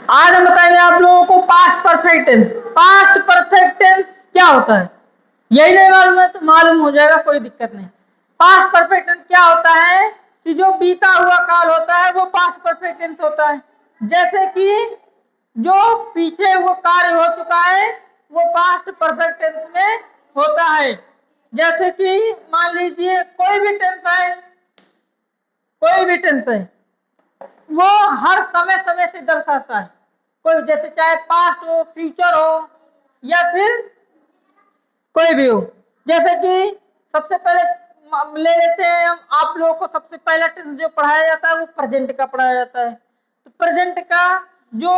आज हम बताएंगे आप लोगों को past perfect tense. Past perfect tense क्या होता है, यही नहीं मालूम है तो मालूम हो जाएगा, कोई दिक्कत नहीं। पास्ट परफेक्ट टेंस क्या होता है कि जो बीता हुआ काल होता है वो पास्ट परफेक्ट टेंस होता है। जैसे कि जो पीछे वो कार्य हो चुका है वो पास्ट परफेक्ट टेंस में होता है। जैसे कि मान लीजिए कोई भी टेंस है, कोई भी टेंस है वो हर समय समय से दर्शाता है। कोई जैसे चाहे पास्ट हो, फ्यूचर हो या फिर कोई भी हो। जैसे कि सबसे पहले ले लेते हैं हम, आप लोगों को सबसे पहला टेंस जो पढ़ाया जाता है वो प्रेजेंट का पढ़ाया जाता है। तो प्रेजेंट का जो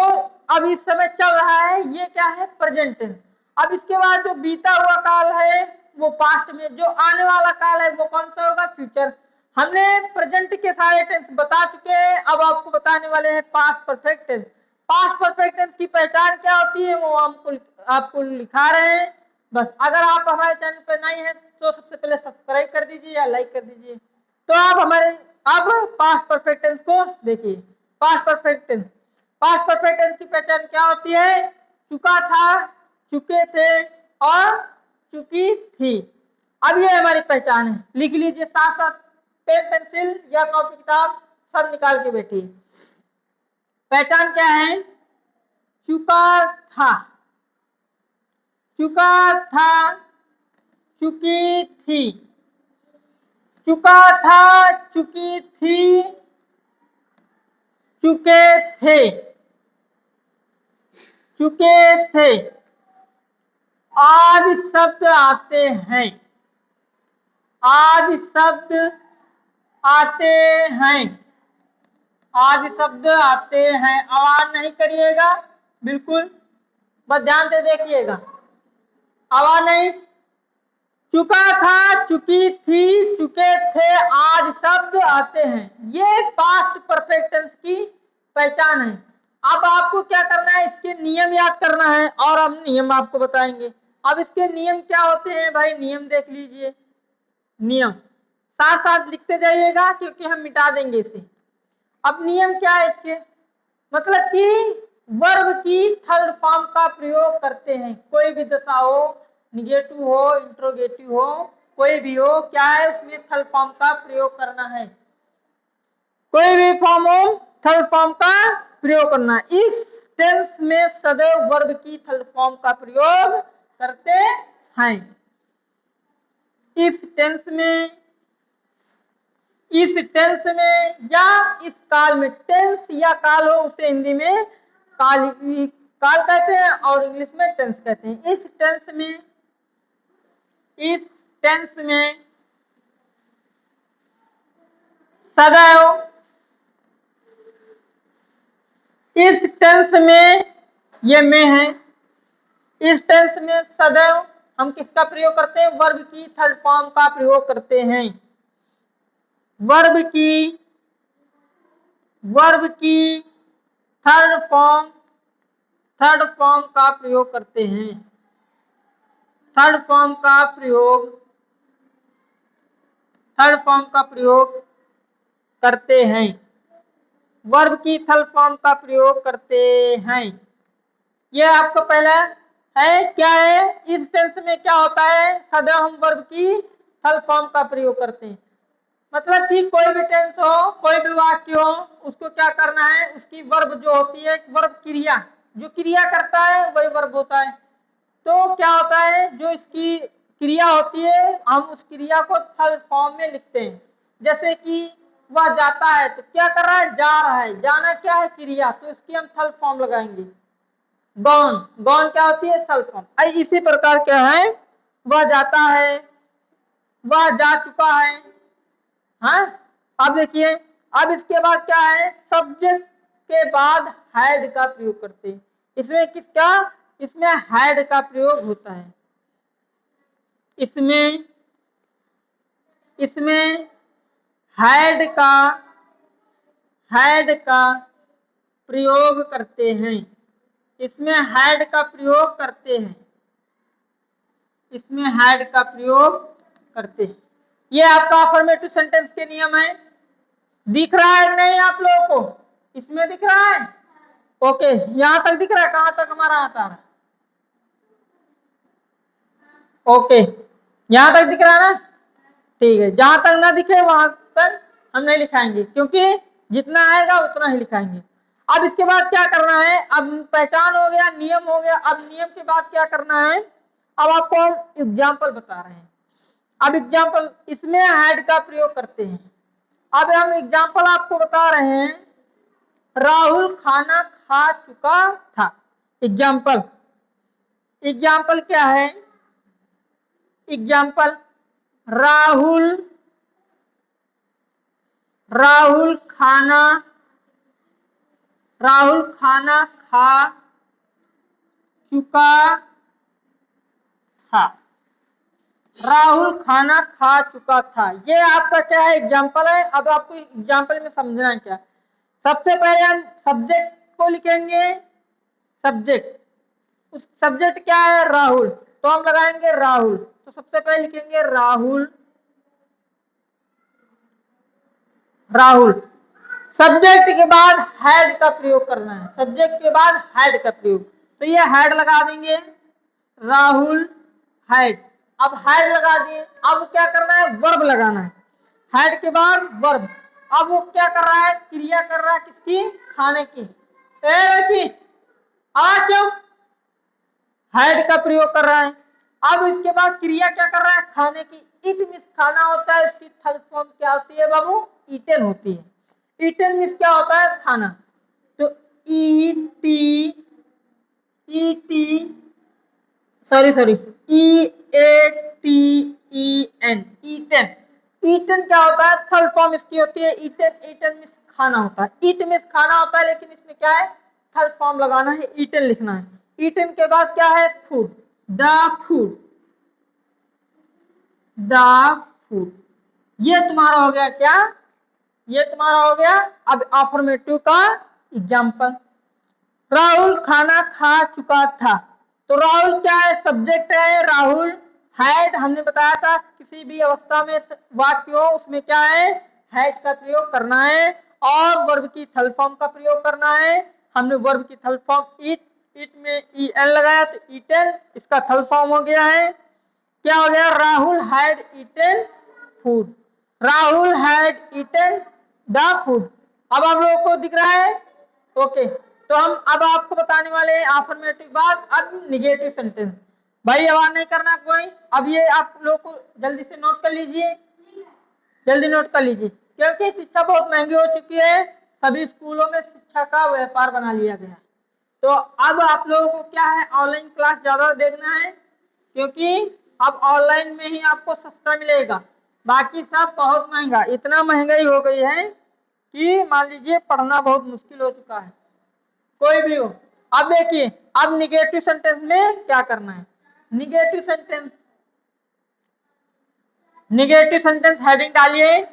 अब इस समय चल रहा है ये क्या है, प्रेजेंट टेंस। अब इसके बाद जो बीता हुआ काल है वो पास्ट में, जो आने वाला काल है वो कौन सा होगा, फ्यूचर। हमने प्रेजेंट के सारे टेंस बता चुके हैं, अब आपको बताने वाले हैं past perfect tense. Past perfect tense की पहचान क्या होती है वो आपको लिखा रहे हैं। बस अगर आप हमारे चैनल पर नए हैं तो सबसे पहले सब्सक्राइब कर दीजिए या लाइक कर दीजिए। तो आप हमारे अब पास्ट परफेक्ट टेंस को देखिए। Past perfect tense, past perfect tense की पहचान क्या होती है, चुका था, चुके थे और चुकी थी। अब ये हमारी पहचान है, लिख लीजिए साथ साथ, पेन पेंसिल या कॉपी किताब सब निकाल के बैठिए। पहचान क्या है, चुका था, चुका था, चुकी थी, चुका था, चुकी थी, चुके थे, चुके थे। आदि शब्द आते हैं, आदि शब्द आते हैं, आदि शब्द आते हैं। आवाज नहीं करिएगा, बिल्कुल बस ध्यान से देखिएगा, आवाज नहीं। चुका था, चुकी थी, चुके थे, आज शब्द आते हैं, ये पास्ट परफेक्ट टेंस की पहचान है। अब आपको क्या करना है, इसके नियम याद करना है और हम नियम आपको बताएंगे। अब इसके नियम क्या होते हैं भाई, नियम देख लीजिए। नियम साथ साथ लिखते जाइएगा क्योंकि हम मिटा देंगे इसे। अब नियम क्या है इसके, मतलब कि वर्ब की थर्ड फॉर्म का प्रयोग करते हैं, कोई भी दशा हो, निगेटिव हो, इंट्रोगेटिव हो, कोई भी हो, क्या है उसमें थर्ड फॉर्म का प्रयोग करना है। कोई भी फॉर्म हो थर्ड फॉर्म का प्रयोग करना है। इस टेंस में सदैव वर्ब की थर्ड फॉर्म का प्रयोग करते हैं। इस टेंस में, इस टेंस में या इस काल में, टेंस या काल हो उसे हिंदी में काल काल कहते हैं और इंग्लिश में टेंस कहते हैं। इस टेंस में, इस टेंस में सदैव, इस टेंस में, ये में है, इस टेंस में सदैव हम किसका प्रयोग करते हैं, वर्ब की थर्ड फॉर्म का प्रयोग करते हैं। वर्ब की, वर्ब की थर्ड फॉर्म, थर्ड फॉर्म का प्रयोग करते हैं। थर्ड फॉर्म का प्रयोग, थर्ड फॉर्म का प्रयोग करते हैं, वर्ब की थर्ड फॉर्म का प्रयोग करते हैं। ये आपको पहला है, क्या है, इस टेंस में क्या होता है, सदैव हम वर्ब की थर्ड फॉर्म का प्रयोग करते हैं। मतलब कि कोई भी टेंस हो, कोई भी वाक्य हो, उसको क्या करना है, उसकी वर्ब जो होती है, वर्ब क्रिया, जो क्रिया करता है वही वर्ब होता है। तो क्या होता है, जो इसकी क्रिया होती है हम उस क्रिया को थर्ड फॉर्म में लिखते हैं। जैसे कि वह जाता है तो क्या कर रहा है, जा रहा है, जाना क्या है, क्रिया, तो इसकी हम थर्ड फॉर्म लगाएंगे। गॉन, गॉन क्या होती है, थर्ड फॉर्म। इसी प्रकार क्या है, वह जाता है, वह जा चुका है। हाँ, अब देखिए, अब इसके बाद क्या है, सब्जेक्ट के बाद हैड का प्रयोग करते हैं। इसमें किसका, इसमें हैड का प्रयोग होता है। इसमें, इसमें हैड का, हैड का प्रयोग करते हैं। इसमें हैड का प्रयोग करते हैं, इसमें हैड का प्रयोग करते हैं। ये आपका अफर्मेटिव सेंटेंस के नियम है। दिख रहा है नहीं आप लोगों को, इसमें दिख रहा है, ओके, यहां तक दिख रहा है, कहां तक हमारा आता है? ओके, यहां तक दिख रहा है ना? ठीक है, जहां तक ना दिखे वहां तक हम नहीं लिखाएंगे, क्योंकि जितना आएगा उतना ही लिखाएंगे। अब इसके बाद क्या करना है? अब पहचान हो गया, नियम हो गया। अब नियम के बाद क्या करना है? अब आपको हम एग्जाम्पल बता रहे हैं। अब एग्जाम्पल, इसमें हैड का प्रयोग करते हैं। अब हम एग्जाम्पल आपको बता रहे हैं, राहुल खाना खा चुका था। एग्जाम्पल, एग्जाम्पल क्या है? एग्जाम्पल, राहुल राहुल खाना राहुल खाना खा चुका था। राहुल खाना खा चुका था, ये आपका क्या है? एग्जाम्पल है। अब आपको एग्जाम्पल में समझना है क्या? सबसे पहले हम सब्जेक्ट को लिखेंगे। सब्जेक्ट, उस सब्जेक्ट क्या है? राहुल, तो हम लगाएंगे राहुल। तो सबसे पहले लिखेंगे राहुल। राहुल, सब्जेक्ट के बाद हैड का प्रयोग करना है। सब्जेक्ट के बाद हैड का प्रयोग, तो ये हैड लगा देंगे, राहुल हैड। अब हैड लगा दिए, अब क्या करना है? वर्ब लगाना है। हैड के बाद वर्ब। अब वो क्या कर रहा है? क्रिया कर रहा है, किसकी? खाने की। बेटी आज क्यों हैड का प्रयोग कर रहा है? अब इसके बाद क्रिया क्या कर रहा है? खाने की। इट मीन्स खाना होता है, इसकी थर्ड फॉर्म क्या होती है बाबू? ईटन होती है। ईटन मीन्स क्या होता है? खाना। तो E T E T sorry E A T E N, eaten. Eaten क्या होता है? थर्ड फॉर्म इसकी होती है ईटन। ईटन मीन्स खाना होता है। ईट मीन्स खाना होता है, लेकिन इसमें क्या है? थर्ड फॉर्म लगाना है, ईटन लिखना है। ईटन के बाद क्या है? Food, the food, the food. ये तुम्हारा हो गया क्या? ये तुम्हारा हो गया। अब अफर्मेटिव का एग्जाम्पल, राहुल खाना खा चुका था। तो राहुल क्या है? सब्जेक्ट है। राहुल हैड, हमने बताया था किसी भी अवस्था में वाक्य हो उसमें क्या है? हैड का प्रयोग करना है। और वर्ब की थर्ड फॉर्म का प्रयोग करना है। हमने वर्ब की थर्ड फॉर्म ईट, ईट में ई एन लगाया तो ईटन, इसका थर्ड फॉर्म हो गया है। क्या हो गया? Rahul had eaten food. Rahul had eaten the food. अब आप लोगों को दिख रहा है? ओके, तो हम अब आपको बताने वाले हैं अफर्मेटिव बाद। अब निगेटिव सेंटेंस। भाई आवाज नहीं करना कोई। अब ये आप लोग को जल्दी से नोट कर लीजिए, जल्दी नोट कर लीजिए, क्योंकि शिक्षा बहुत महंगी हो चुकी है। सभी स्कूलों में शिक्षा का व्यापार बना लिया गया। तो अब आप लोगों को क्या है? ऑनलाइन क्लास ज्यादा देखना है, क्योंकि अब ऑनलाइन में ही आपको सस्ता मिलेगा। बाकी सब बहुत महंगा, इतना महंगाई हो गई है कि मान लीजिए पढ़ना बहुत मुश्किल हो चुका है, कोई भी हो। अब देखिए, अब निगेटिव सेंटेंस में क्या करना है? Negative sentence, negative sentence heading डालिए,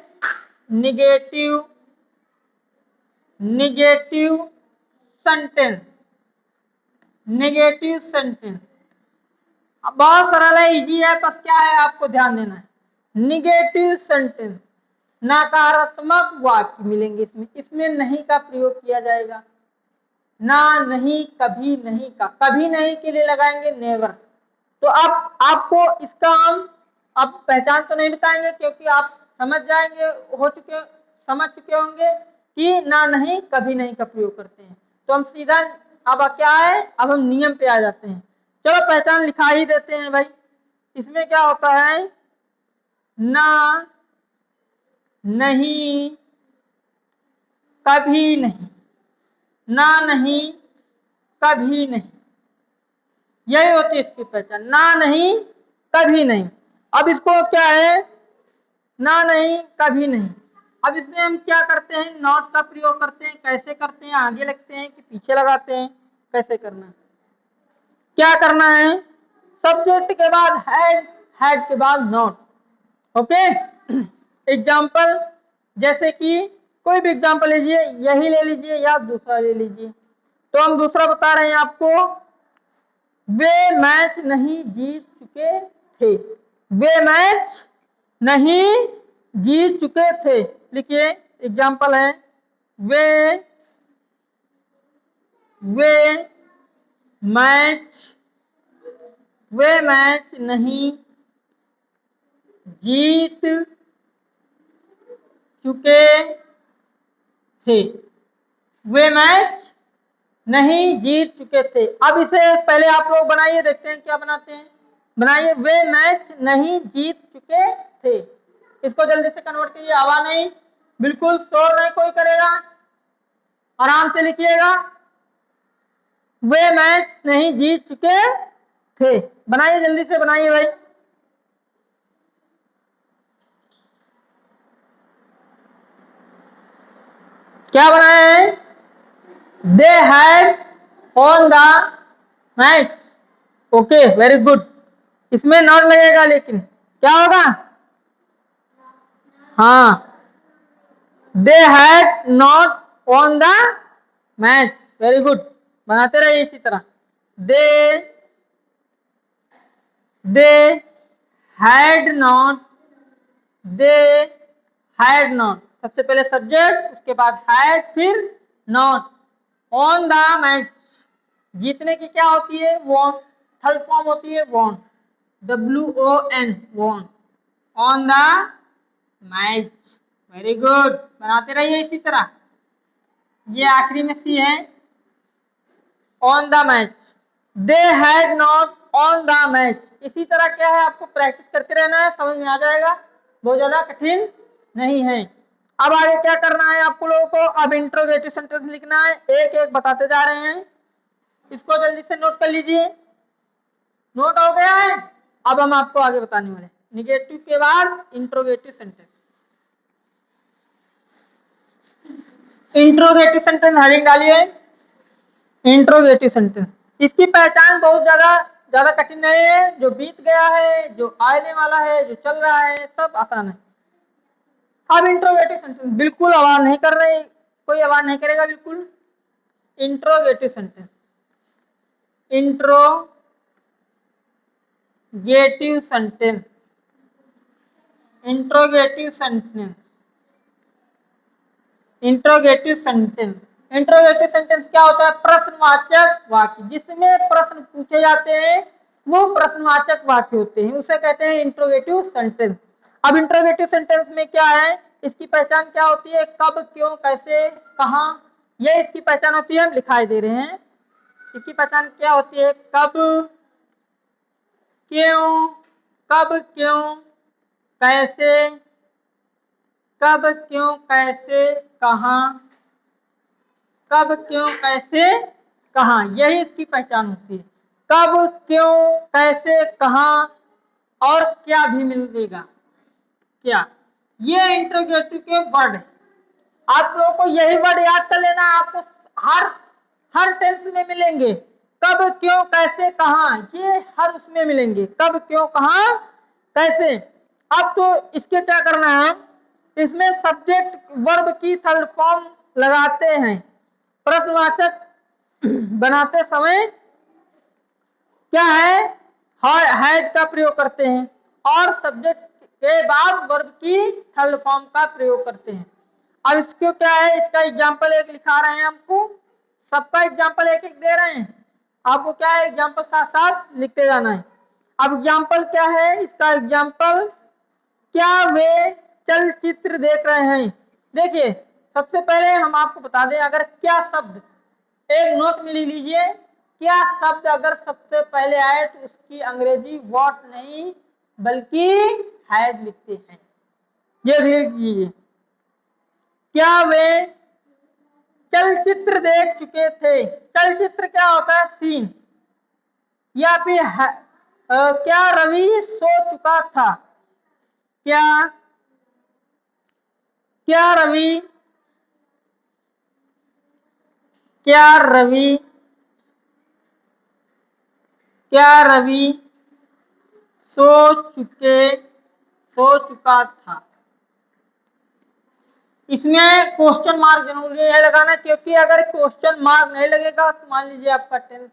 negative, negative sentence, negative sentence. बहुत सरल है, इजी है, बस क्या है आपको ध्यान देना है। निगेटिव सेंटेंस, नकारात्मक वाक्य मिलेंगे इसमें। इसमें नहीं का प्रयोग किया जाएगा। ना, नहीं, कभी नहीं का, कभी नहीं के लिए लगाएंगे नेवर। तो अब आपको इसका हम अब पहचान तो नहीं बताएंगे, क्योंकि आप समझ जाएंगे, हो चुके, समझ चुके होंगे कि ना, नहीं, कभी नहीं का प्रयोग करते हैं। तो हम सीधा अब क्या है? अब हम नियम पे आ जाते हैं। चलो पहचान लिखा ही देते हैं भाई। इसमें क्या होता है? ना, नहीं, कभी नहीं, ना, नहीं, कभी नहीं, यही होती है इसकी पहचान। ना, नहीं, कभी नहीं। अब इसको क्या है? ना, नहीं, कभी नहीं। अब इसमें हम क्या करते हैं? नॉट का प्रयोग करते हैं। कैसे करते हैं? आगे लगते हैं कि पीछे लगाते हैं? कैसे करना है? क्या करना है? सब्जेक्ट के बाद हैड, हैड के बाद नॉट। ओके, एग्जाम्पल, जैसे कि कोई भी एग्जाम्पल लीजिए, यही ले लीजिए या दूसरा ले लीजिए। तो हम दूसरा बता रहे हैं आपको, वे मैच नहीं जीत चुके थे। वे मैच नहीं जीत चुके थे। लिखिए, एग्जाम्पल है, वे वे मैच नहीं जीत चुके थे। वे मैच नहीं जीत चुके थे। अब इसे पहले आप लोग बनाइए, देखते हैं क्या बनाते हैं। बनाइए, वे मैच नहीं जीत चुके थे। इसको जल्दी से कन्वर्ट कीजिए। आवाज नहीं, बिल्कुल शोर नहीं कोई करेगा, आराम से लिखिएगा। वे मैच नहीं जीत चुके थे। बनाइए, जल्दी से बनाइए भाई। क्या बनाया है? They had on the match. Okay, very good. इसमें नॉट लगेगा, लेकिन क्या होगा? हाँ, दे had not on the match. Very good, बनाते रहिए इसी तरह। दे had not, they had not, सबसे पहले सब्जेक्ट, उसके बाद हैड, फिर नॉट ऑन द मैच। जीतने की क्या होती है? वॉन। थर्ड फॉर्म होती है won, WON, won, on the match. Very good, बनाते रहिए इसी तरह। ये आखिरी में सी है, on the match. They had not on the match. इसी तरह क्या है, आपको प्रैक्टिस करते रहना है, समझ में आ जाएगा, बहुत ज्यादा कठिन नहीं है। अब आगे क्या करना है आपको लोगों को? अब इंट्रोगेटिव सेंटेंस लिखना है, एक एक बताते जा रहे हैं। इसको जल्दी से नोट कर लीजिए। नोट हो गया है? अब हम आपको आगे बताने वाले, निगेटिव के बाद interrogative sentence. Interrogative sentence heading डालिए, इंट्रोगेटिव सेंटेंस। इसकी पहचान बहुत ज्यादा कठिन नहीं है। जो बीत गया है, जो आने वाला है, जो चल रहा है, सब आसान है। अब इंट्रोगेटिव सेंटेंस, बिल्कुल आवाज नहीं कर रहे, कोई आवाज नहीं करेगा, बिल्कुल। Interrogative sentence, interrogative sentence, interrogative sentence, interrogative sentence. Interrogative sentence क्या होता है? प्रश्नवाचक वाक्य, जिसमें प्रश्न पूछे जाते हैं, वो प्रश्नवाचक वाक्य होते हैं, उसे कहते हैं इंट्रोगेटिव सेंटेंस। अब इंट्रोगेटिव सेंटेंस में क्या है, इसकी पहचान क्या होती है? कब, क्यों, कैसे, कहां, ये इसकी पहचान होती है। हम दिखाई दे रहे हैं, इसकी पहचान क्या होती है? कब, क्यों, कब, क्यों, कैसे, कब, क्यों, कैसे, कहां, कब, क्यों, कैसे, कहां, यही इसकी पहचान होती है। कब, क्यों, कैसे, कहां और क्या भी मिलेगा। क्या, ये इंट्रोगेटिव के वर्ड है। आप लोगों को यही वर्ड याद कर लेना, आपको हर टेंस में मिलेंगे। कब, क्यों, कैसे, कहां, ये हर उसमें मिलेंगे। कब, क्यों, कहां, कैसे। अब तो इसके क्या करना है, इसमें सब्जेक्ट वर्ब की थर्ड फॉर्म लगाते हैं। प्रश्नवाचक बनाते समय क्या है, हैड का प्रयोग करते हैं, और सब्जेक्ट के बाद वर्ब की थर्ड फॉर्म का प्रयोग करते हैं। अब इसको क्या है, इसका एग्जाम्पल एक लिखा रहे हैं हमको, सबका एग्जाम्पल एक एक दे रहे हैं, आपको क्या है एग्जाम्पल साथ साथ लिखते जाना है। अब एग्जाम्पल क्या है इसका? एग्जाम्पल, क्या वे चलचित्र देख रहे हैं? देखिए, सबसे पहले हम आपको बता दें, अगर क्या शब्द, एक नोट में ले लीजिए, क्या शब्द अगर सबसे पहले आए तो उसकी अंग्रेजी व्हाट नहीं बल्कि हैड लिखते हैं। ये देख लीजिए, क्या वे चलचित्र देख चुके थे। चलचित्र क्या होता है? सीन। या फिर क्या रवि सो चुका था? क्या, क्या रवि, क्या रवि, क्या रवि सो चुका था। इसमें क्वेश्चन मार्क जरूरी है लगाना, क्योंकि अगर क्वेश्चन मार्क नहीं लगेगा तो मान लीजिए आपका टेंस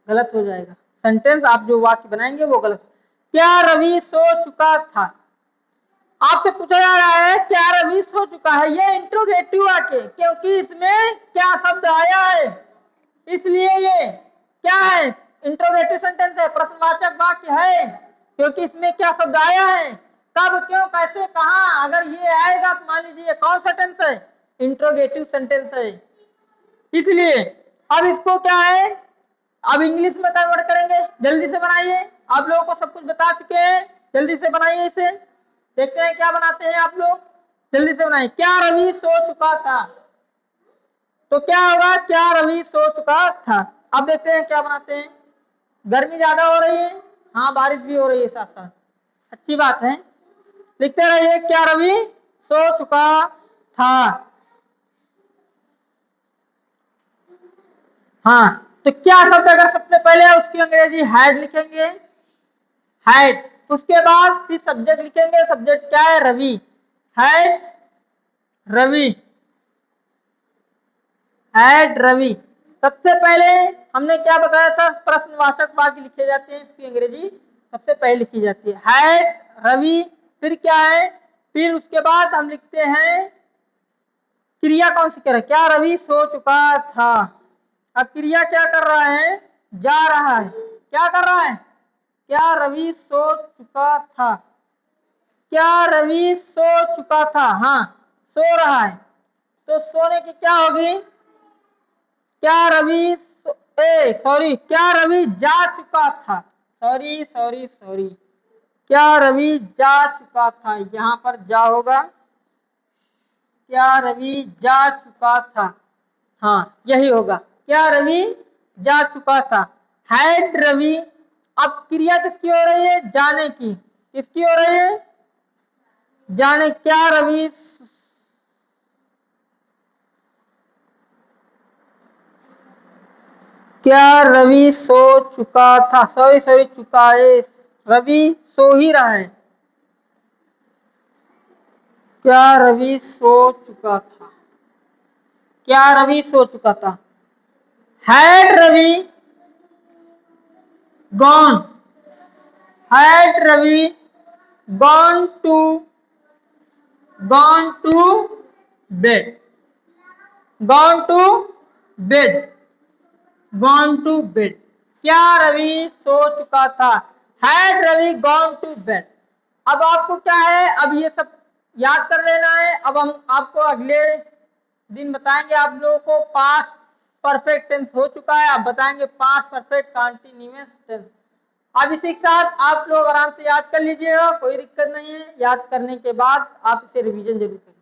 गलत हो जाएगा, सेंटेंस आप जो वाक्य बनाएंगे वो गलत। क्या रवि सो चुका था? आपसे पूछा जा रहा है क्या रवि सो चुका है, ये इंट्रोगेटिव वाक्य, क्योंकि इसमें क्या शब्द आया है, इसलिए ये क्या है, इंट्रोगेटिव सेंटेंस है, प्रश्नवाचक वाक्य है, क्योंकि इसमें क्या शब्द आया है, कब, क्यों, कैसे, कहां। अगर ये आएगा तो मान लीजिए कौन सा टेंस है, इंट्रोगेटिव सेंटेंस है। इसलिए अब इसको क्या है, अब इंग्लिश में कन्वर्ट करेंगे। जल्दी से बनाइए, आप लोगों को सब कुछ बता चुके हैं, जल्दी से बनाइए इसे। देखते हैं क्या बनाते हैं आप लोग, जल्दी से बनाइए। क्या रवि सो चुका था, तो क्या होगा, क्या रवि सो चुका था। अब देखते हैं क्या बनाते हैं। गर्मी ज्यादा हो रही है, हाँ बारिश भी हो रही है साथ साथ, अच्छी बात है। लिखते रहिए, क्या रवि सो चुका था। हाँ, तो क्या शब्द अगर सबसे पहले है उसकी अंग्रेजी हैड लिखेंगे, हैड। उसके बाद फिर सब्जेक्ट लिखेंगे, सब्जेक्ट क्या है, रवि, हैड रवि, हैड रवि। सबसे पहले हमने क्या बताया था, प्रश्नवाचक वाक्य लिखे जाते हैं, इसकी अंग्रेजी सबसे पहले लिखी जाती है, हैड रवि। फिर क्या है, फिर उसके बाद हम लिखते हैं क्रिया कौन सी करे, क्या रवि सो चुका था। अब क्रिया क्या कर रहा है, जा रहा है, क्या कर रहा है, क्या रवि सो चुका था, क्या रवि सो चुका था, हाँ सो रहा है। तो सोने की क्या होगी, क्या रवि सॉरी, क्या रवि जा चुका था, सॉरी सॉरी सॉरी, क्या रवि जा चुका था, यहां पर जा होगा, क्या रवि जा चुका था, हाँ यही होगा, क्या रवि जा चुका था, हैड रवि। अब क्रिया किसकी हो रही है, जाने की, किसकी हो रही है, जाने, क्या रवि, क्या रवि सो चुका था, सॉरी सॉरी चुका है, रवि सो ही रहा है, क्या रवि सो चुका था, क्या रवि सो चुका था, had Ravi gone, had Ravi gone to bed, gone to bed, gone to bed, क्या रवि सो चुका था, had Ravi gone to bed. अब आपको क्या है, अब ये सब याद कर लेना है। अब हम आपको अगले दिन बताएंगे, आप लोगों को पास्ट परफेक्ट टेंस हो चुका है, अब बताएंगे पास्ट परफेक्ट कंटीन्यूअस टेंस। अब इसी के साथ आप लोग आराम से याद कर लीजिएगा, कोई दिक्कत नहीं है। याद करने के बाद आप इसे रिवीजन जरूर करें।